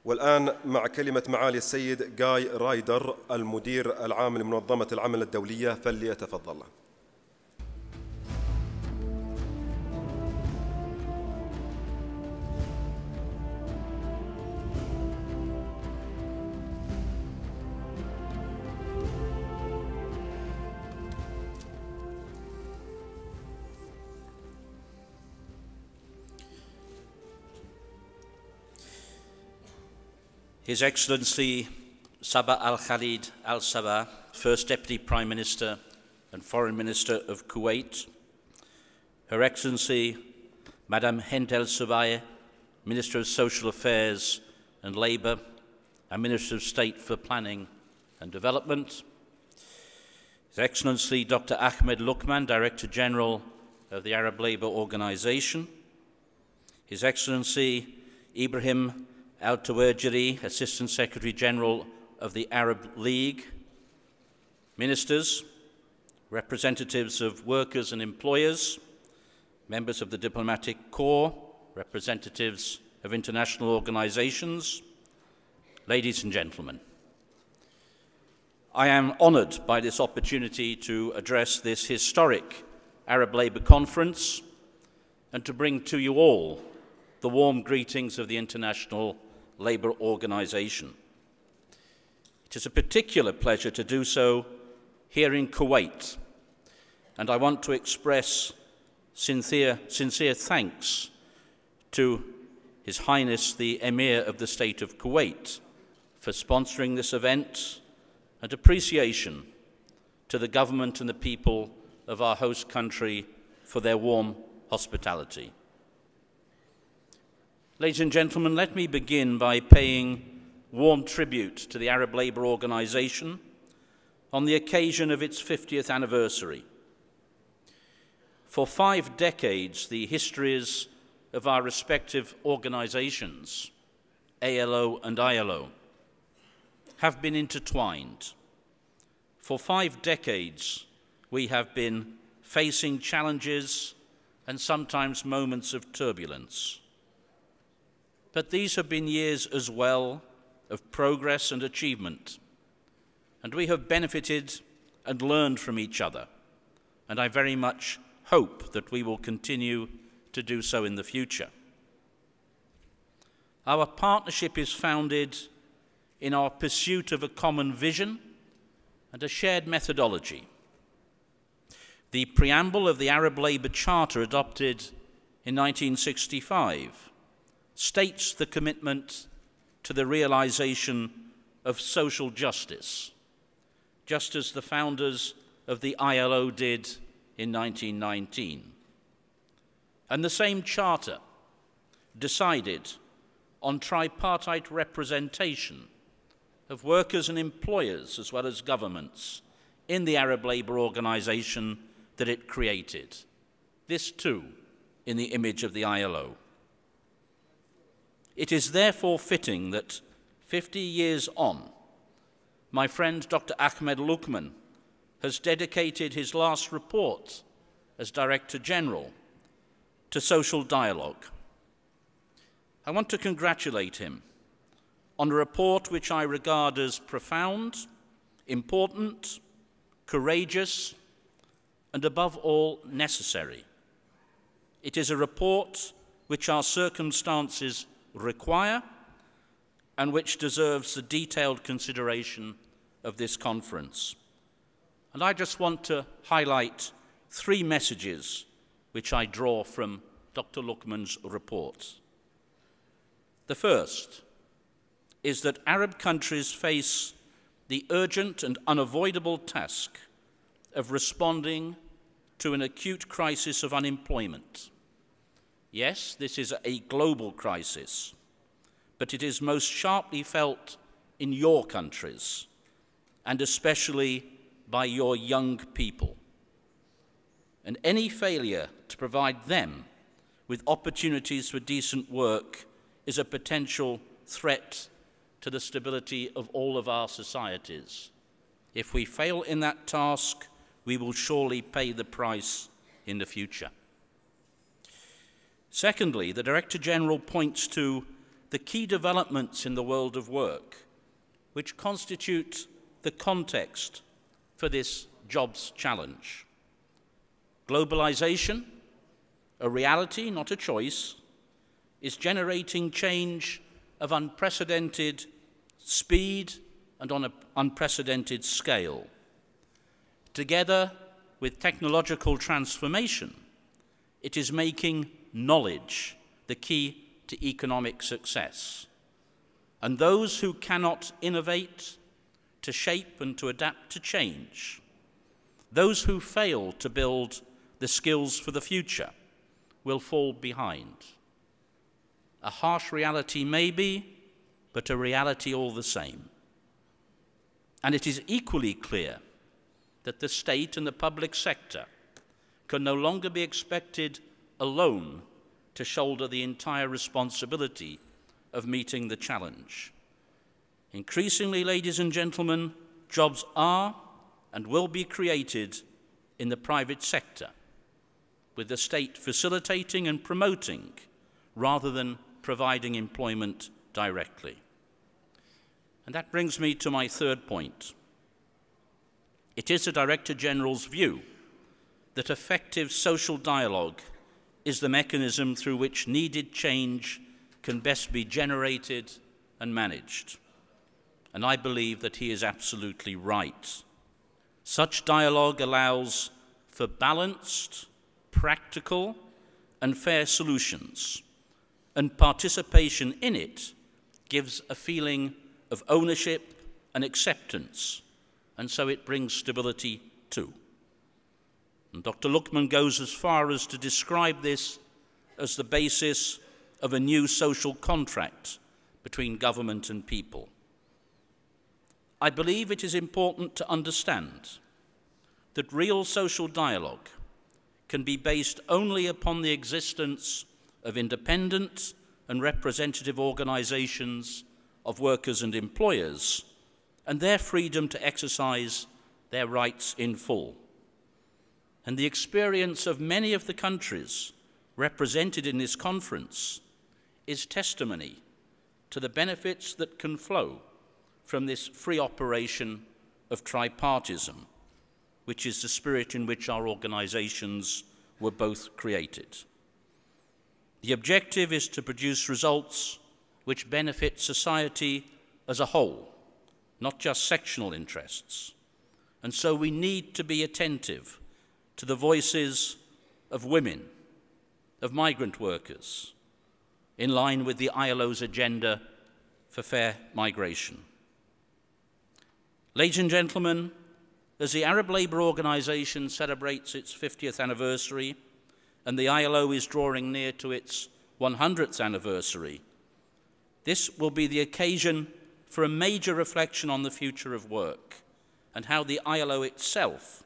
والآن مع كلمة معالي السيد رايدر المدير العام لمنظمة العمل الدولية، فليتفضل. His Excellency Sabah Al-Khalid Al-Sabah, First Deputy Prime Minister and Foreign Minister of Kuwait, Her Excellency Madame Hind El-Subaye, Minister of Social Affairs and Labour and Minister of State for Planning and Development, His Excellency Dr. Ahmed Luqman, Director General of the Arab Labour Organization, His Excellency Ibrahim Al-Tawajiri, Assistant Secretary General of the Arab League, ministers, representatives of workers and employers, members of the diplomatic corps, representatives of international organizations, ladies and gentlemen. I am honored by this opportunity to address this historic Arab Labour Conference and to bring to you all the warm greetings of the International Labour Organization. It is a particular pleasure to do so here in Kuwait, and I want to express sincere thanks to His Highness the Emir of the State of Kuwait for sponsoring this event, and appreciation to the government and the people of our host country for their warm hospitality. Ladies and gentlemen, let me begin by paying warm tribute to the Arab Labour Organization on the occasion of its 50th anniversary. For 5 decades, the histories of our respective organizations, ALO and ILO, have been intertwined. For 5 decades, we have been facing challenges and sometimes moments of turbulence. But these have been years as well of progress and achievement, and we have benefited and learned from each other, and I very much hope that we will continue to do so in the future. Our partnership is founded in our pursuit of a common vision and a shared methodology. The preamble of the Arab Labour Charter adopted in 1965 states the commitment to the realization of social justice, just as the founders of the ILO did in 1919. And the same charter decided on tripartite representation of workers and employers as well as governments in the Arab Labour Organization that it created. This too in the image of the ILO. It is therefore fitting that 50 years on, my friend Dr. Ahmed Luqman has dedicated his last report as Director General to social dialogue. I want to congratulate him on a report which I regard as profound, important, courageous, and above all, necessary. It is a report which our circumstances require and which deserves the detailed consideration of this conference. And I just want to highlight 3 messages which I draw from Dr. Luqman's report. The first is that Arab countries face the urgent and unavoidable task of responding to an acute crisis of unemployment. Yes, this is a global crisis, but it is most sharply felt in your countries, and especially by your young people. And any failure to provide them with opportunities for decent work is a potential threat to the stability of all of our societies. If we fail in that task, we will surely pay the price in the future. Secondly, the Director General points to the key developments in the world of work, which constitute the context for this jobs challenge. Globalization, a reality, not a choice, is generating change of unprecedented speed and on an unprecedented scale. Together with technological transformation, it is making knowledge the key to economic success. And those who cannot innovate, to shape and to adapt to change, those who fail to build the skills for the future, will fall behind. A harsh reality maybe, but a reality all the same. And it is equally clear that the state and the public sector can no longer be expected alone to shoulder the entire responsibility of meeting the challenge. Increasingly, ladies and gentlemen, jobs are and will be created in the private sector, with the state facilitating and promoting rather than providing employment directly. And that brings me to my third point. It is the Director General's view that effective social dialogue is the mechanism through which needed change can best be generated and managed. And I believe that he is absolutely right. Such dialogue allows for balanced, practical, and fair solutions, and participation in it gives a feeling of ownership and acceptance, and so it brings stability too. And Dr. Lookman goes as far as to describe this as the basis of a new social contract between government and people. I believe it is important to understand that real social dialogue can be based only upon the existence of independent and representative organizations of workers and employers, and their freedom to exercise their rights in full. And the experience of many of the countries represented in this conference is testimony to the benefits that can flow from this free operation of tripartism, which is the spirit in which our organizations were both created. The objective is to produce results which benefit society as a whole, not just sectional interests. And so we need to be attentive to the voices of women, of migrant workers, in line with the ILO's agenda for fair migration. Ladies and gentlemen, as the Arab Labour Organization celebrates its 50th anniversary and the ILO is drawing near to its 100th anniversary, this will be the occasion for a major reflection on the future of work and how the ILO itself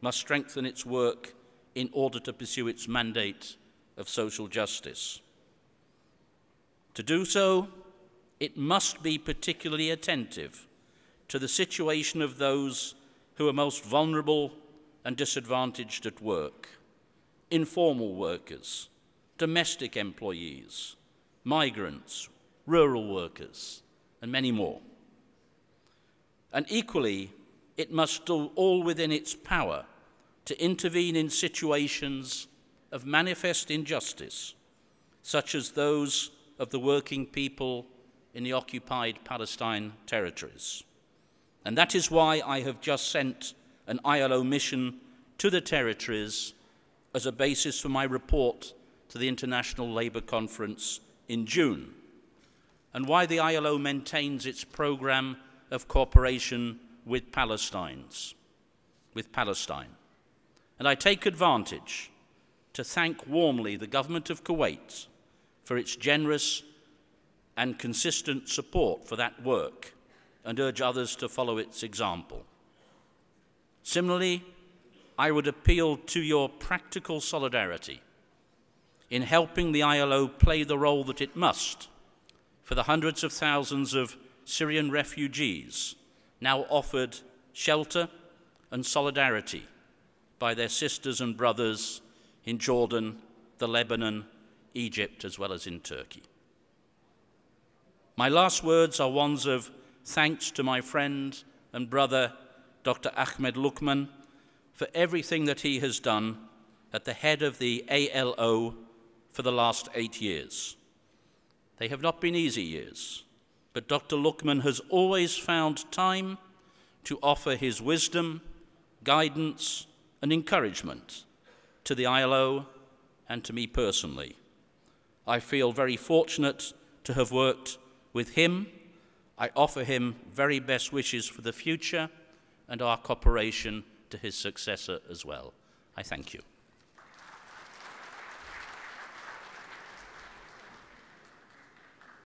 must strengthen its work in order to pursue its mandate of social justice. To do so, it must be particularly attentive to the situation of those who are most vulnerable and disadvantaged at work: informal workers, domestic employees, migrants, rural workers, and many more. And equally, it must do all within its power to intervene in situations of manifest injustice, such as those of the working people in the occupied Palestine territories. And that is why I have just sent an ILO mission to the territories as a basis for my report to the International Labour Conference in June, and why the ILO maintains its program of cooperation with Palestine. And I take advantage to thank warmly the government of Kuwait for its generous and consistent support for that work, and urge others to follow its example. Similarly, I would appeal to your practical solidarity in helping the ILO play the role that it must for the hundreds of thousands of Syrian refugees now offered shelter and solidarity by their sisters and brothers in Jordan, the Lebanon, Egypt, as well as in Turkey. My last words are ones of thanks to my friend and brother, Dr. Ahmed Lukman, for everything that he has done at the head of the ALO for the last 8 years. They have not been easy years, but Dr. Lukman has always found time to offer his wisdom, guidance, and encouragement to the ILO and to me personally. I feel very fortunate to have worked with him. I offer him very best wishes for the future and our cooperation to his successor as well. I thank you.